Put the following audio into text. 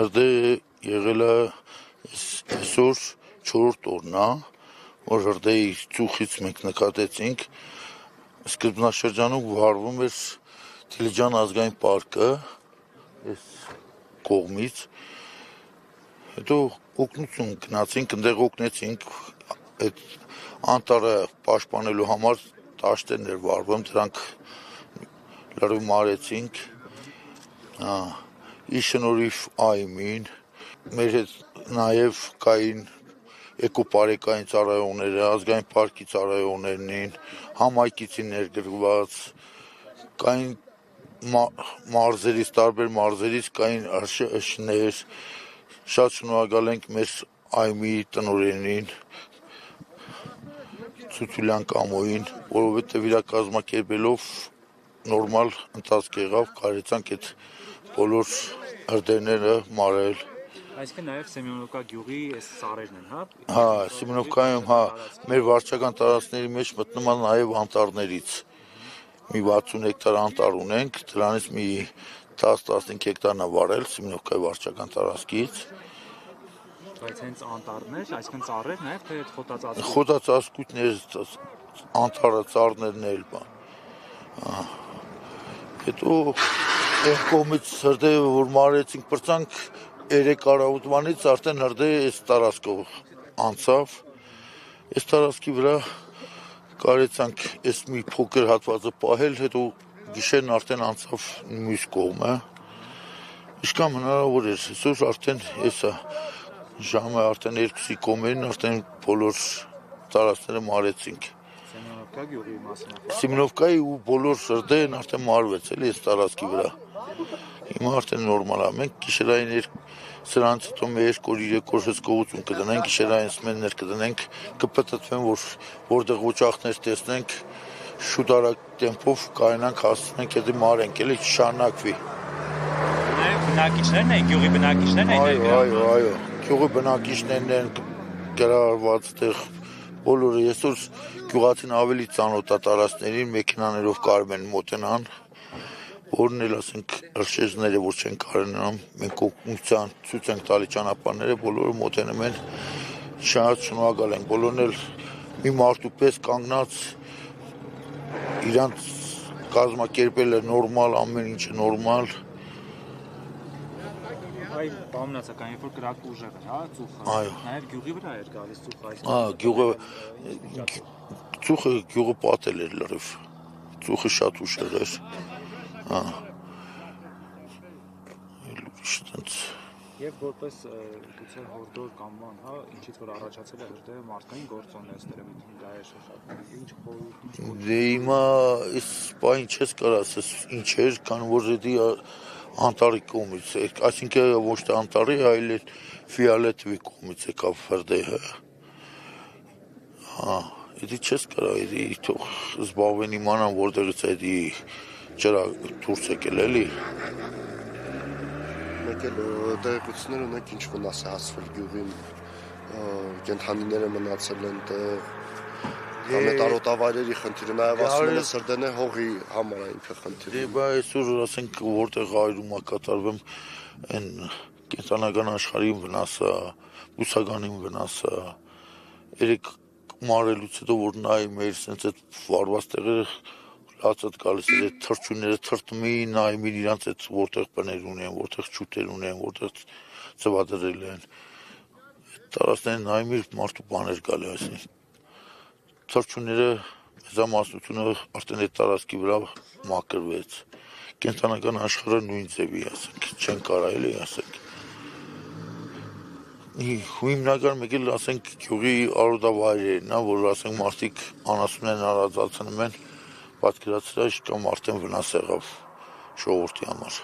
Հրդե եղել է այսօր 4-րդ օրն է, որ հրդեի ծուխից մենք նկատեցինք սկզբնաշրջանում վարվում էր Դիլիջան ազգային պարկը այս կողմից, հետո օգնություն գնացինք, ընդեղ օգնեցինք այդ անտառը պաշտպանելու համար տաշտերն էր վարվում, դրանք լրիվ մարեցինք, ի շնորհիվ ԱԻՄ-ին, մեր հետ նաև կային էկոպարեկային ծառայողները, ազգային պարկի ծառայողներն էին, համայնքից ներգրկված, կային մարզերից, տարբեր մարզերից կային աշներ, շատ շնորհակալ ենք մեր ԱԻՄ-ի տնօրենին, Ցույցուլյան Կամոյին, որովհետև իր կազմակերպելով նորմալ ընթացք եղավ, կարողացանք այդ բոլոր հրդեհները մարել։ Այսինքն նաև Սեմյոնովկա գյուղի այս ծառերն են, հա։ Հա, Սեմյոնովկայում, հա, մեր վարչական տարածքների մեջ մտնում է նաև անտառներից։ Մի 60 հեկտար անտառ ունենք, դրանից մի 10-15 հեկտարն է վարել Սեմյոնովկայի վարչական տարածքից։ Բայց հենց անտառներ, այսինքն ծառեր նաև թե խոտածածկույթ։ Խոտածածկույթներ, անտառը, ծառներն էլ բան։ Հետո այդ կողմից հրդեհը որ մարեցինք, պրծանք 3 առավոտվանից արդեն հրդեհը այս տարածքով անցավ։ Այս տարածքի վրա կարողացանք այս մի փոքր հատվածը պահել, հետո գիշերն արդեն անցավ մյուս կողմը։ Ինչքան հնարավոր էր, այսօր արդեն էսա ժամը արդեն 2-ի կողմերին արդեն բոլոր տարածքները մարեցինք։ Սեմյոնովկա գյուղի մասին։ Սեմյոնովկայի ու բոլոր հրդեհն արդեն մարվեց էլի այս տարածքի վրա։ Հիմա արդեն նորմալ է։ Մենք գիշերային սրանից հետո մեր 2-3 օր հսկողություն կդնենք, գիշերային սմեններ կդնենք, կպտտվեն, որտեղ ոչախներ տեսնենք, շուտ արագ տեմպով կարողանանք հասցնենք, եթե մարենք, էլի չշարունակվի։ Նաև բնակիչներն են, գյուղի բնակիչներն են։ Այո, գյուղի բնակիչներն են գրաված տեղ բոլորը այսօր գյուղացին ավելի ծանոթ է տարածքներին, մեքենաներով կարող են մոտենան, որն էլ ասենք հրշեջները որ չեն կարողանում, մենք օգնության ցույց ենք տալի ճանապարհները, բոլորը մոտենում են, շատ շնորհակալ ենք, բոլորն էլ մի մարդու պես կանգնած իրանց կազմակերպել է նորմալ, ամեն ինչը նորմալ։ Այ բամնացական, երբ որ կրակ ուժեղ է, հա, ծուխը։ Այո։ Նաև գյուղի վրա էր գալիս ծուխը, Ծուխը գյուղը պատել էր լրիվ։ Ծուխը շատ ուժեղ էր։ Եվ որպես գուցե հորդոր կամ բան, հա, ինչից որ առաջացել է հրդեհը մարդկային գործոն է, ըստ երևույթին դա է շատ։ Ինչ խորհուրդ։ Դե հիմա այս բանը չես կարող ասես ինչ էր, քան որ դա անտառի կողմից է, այսինքն ոչ թե անտառի, այլ Ֆիալետովի կողմից եկավ հրդեհը։ Դա չես կարող, դա թող զբաղվեն իմանան որտեղից է դա դուրս եկել էլի։ Մեկ էլ տեղեկություններ ունենք ինչ վնաս է հասցվել գյուղին, կենդանիները մնացել են տեղ, կամ է տարոտավայրերի խնդիրը, նաև ասում են հրդեհն է հողի համար է ինքը խնդիրը։ Դե բա այսօր ասենք որտեղ այրում է կատարվում այն կենսանական աշխարհի վնասը, բուսականին վնասը, երեք մարելուց հետո որ նայի մեր sense այդ վարված տեղերը լացած գալիս է թրջունները թրթմին, նայմին իրանց այդ որտեղ բներ ունեն, որտեղ չուտեր ունեն, որտեղ ծվադրել են։ Տարածքներին նայմիր մարդու բաներ գալի այսինքն։ Թրջունները մեծամասնությունը արդեն այդ տարածքի վրա մաքրվեց։ Կենտրոնական աշխարհը նույն ձևի, ասենք, չեն կարող էլի ասենք։ Հիմնական մեկ էլ ասենք գյուղի արոտավայրերն, որ ասենք մարդիկ անասուններն արածացնում են, պատկերացրած կամ արդեն վնաս եղավ ժողովրդի համար։